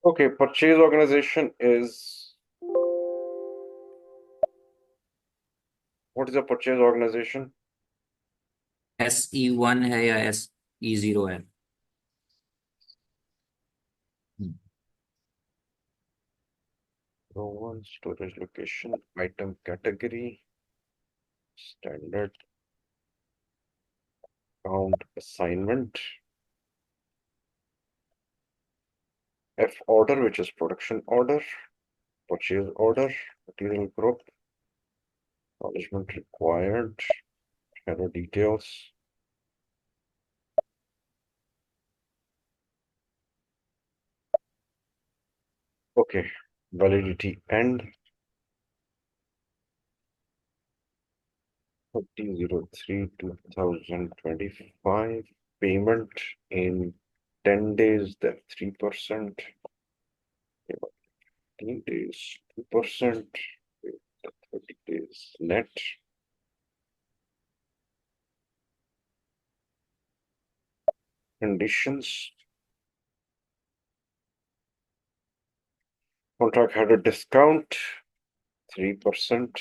Okay, purchase organization is what is a purchase organization? SE1 है या SE0 है? Row one, storage location, item category, standard count assignment, F order, which is production order, purchase order, material group, acknowledgement required, error details. Okay, validity end 30/03/2025. Payment in 10 days, then 3%. 15 days, 2%. 30 days net. Conditions. Contract had a discount, 3%.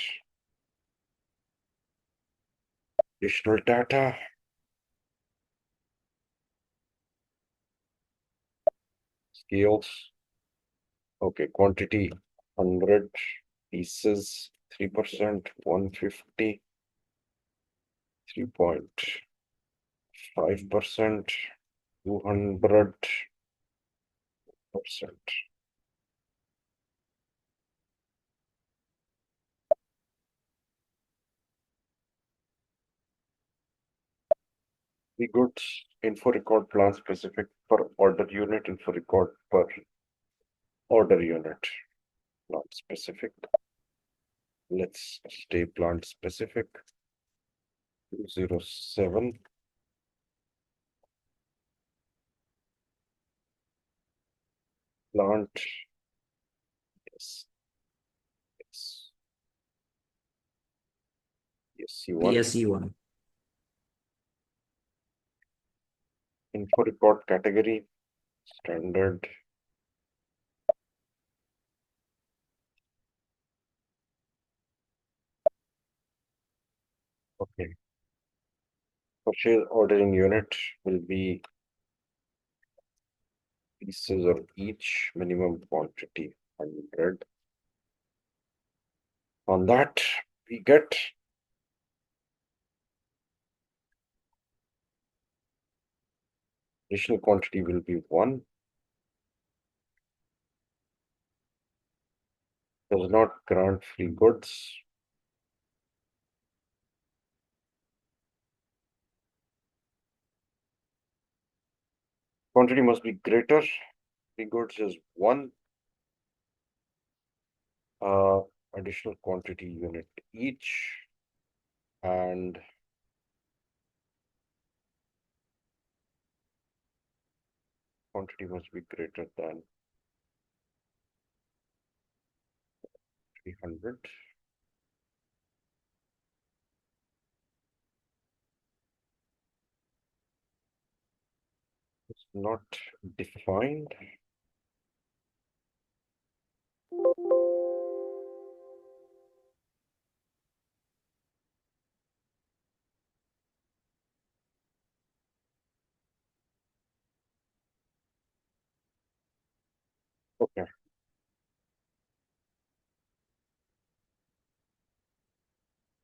Additional data. Scales. Okay, quantity 100 pieces, 3%, 150, 3.5%, 200%. The goods info record plan specific per order unit, info record per order unit, not specific. Let's stay plant specific. 207. Plant. Yes. Yes. Yes. C1. PSE1. Info record category. Standard. Okay. Purchase ordering unit will be pieces of each, minimum quantity 100. On that, we get additional quantity will be 1. Does not grant free goods. Quantity must be greater. Free goods is 1. Additional quantity unit each. And quantity must be greater than 300. It's not defined. Okay.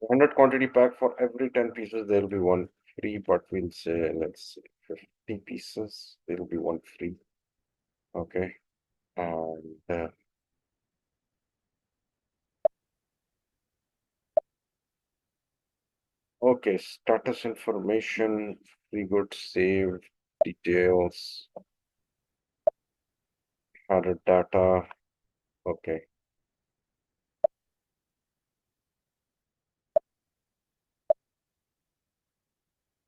100 quantity pack, for every 10 pieces, there will be one free, but we'll say, let's say 50 pieces, there will be one free. Okay. And okay, status information, free goods saved, details, added data. Okay.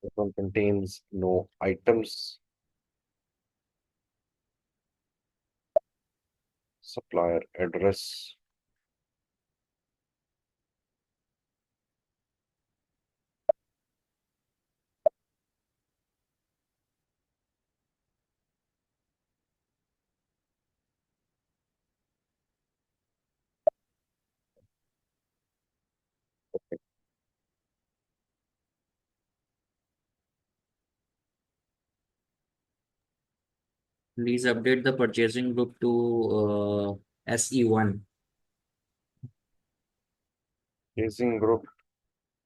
This one contains no items. Supplier address. Please update the purchasing group to SE1. Purchasing group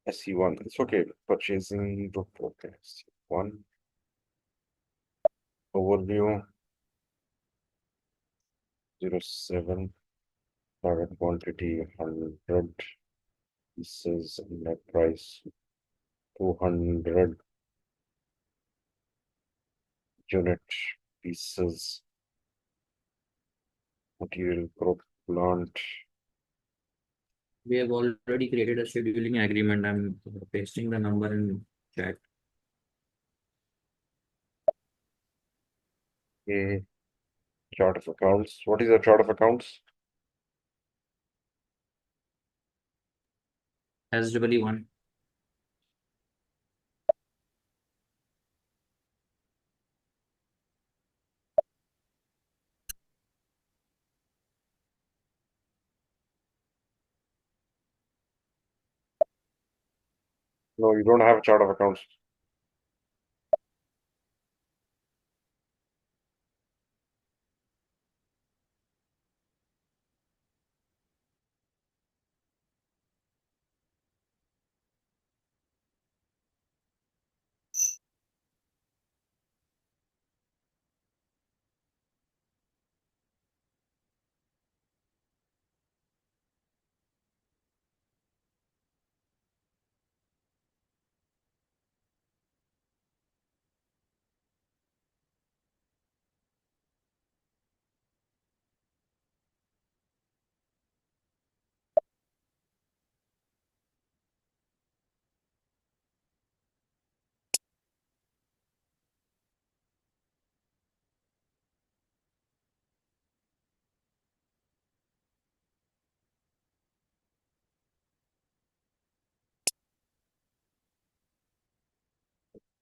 SE1. It's okay. Purchasing group. Okay. SE1. Overview 07. Target quantity 100 pieces. Net price 200 unit pieces. Material group plant. We have already created a scheduling agreement. I'm pasting the number in chat. A chart of accounts. What is a chart of accounts? SW1. No, you don't have a chart of accounts.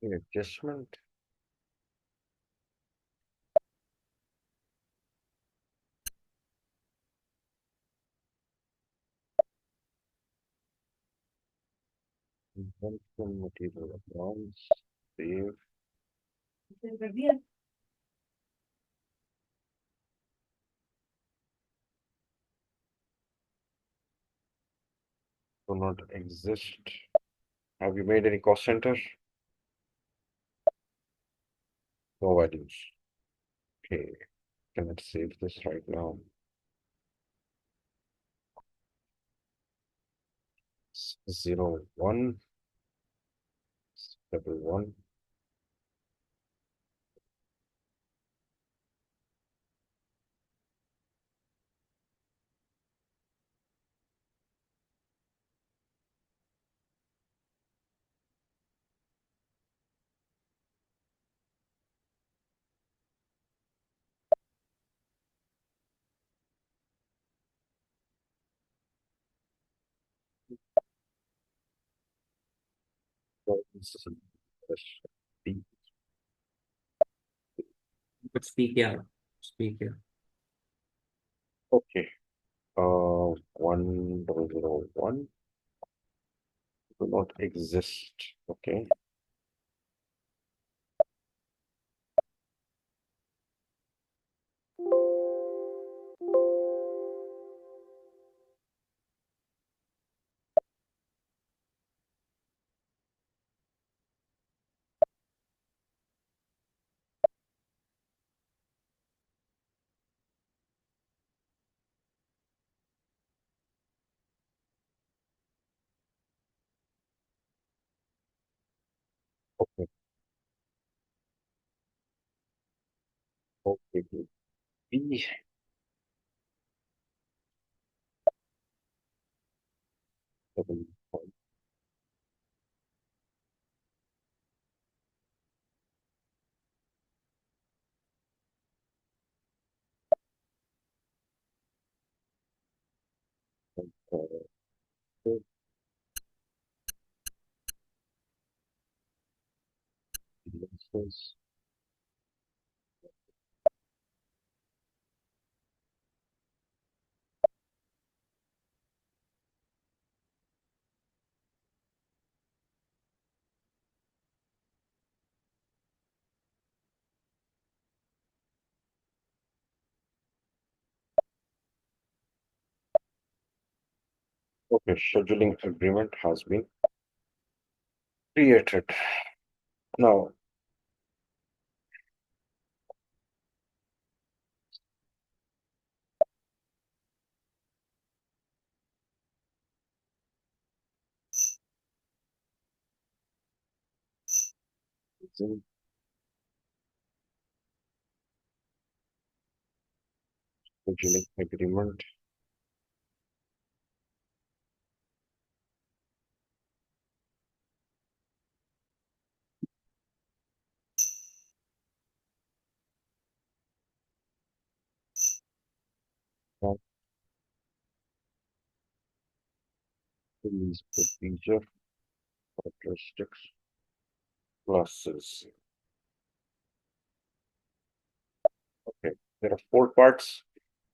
Adjustment. Consumption material accounts. Save. Do not exist. Have you made any cost center? No values. Okay. Cannot save this right now. 01. 1. B. But speak here. Speak here. Okay. 1001 do not exist. Okay. Okay. Okay. B. Seven point. Two. Instances. Okay, scheduling agreement has been created. Now, using scheduling agreement. Now, release procedure characteristics classes. Okay, there are four parts.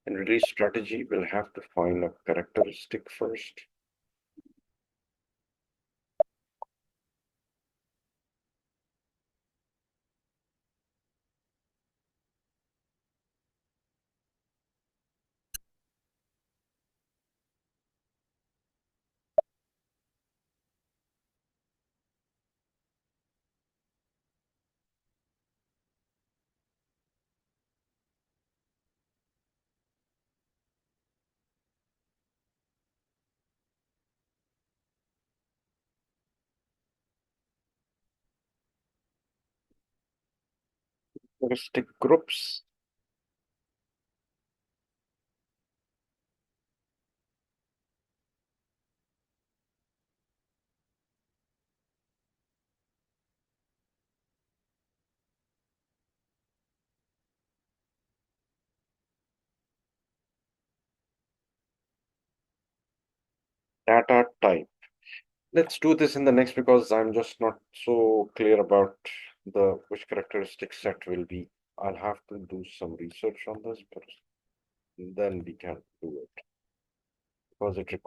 In release strategy, we'll have to find a characteristic first. Characteristic groups. Data type. Let's do this in the next because I'm just not so clear about the which characteristic set will be. I'll have to do some research on this, but then we can do it because it requires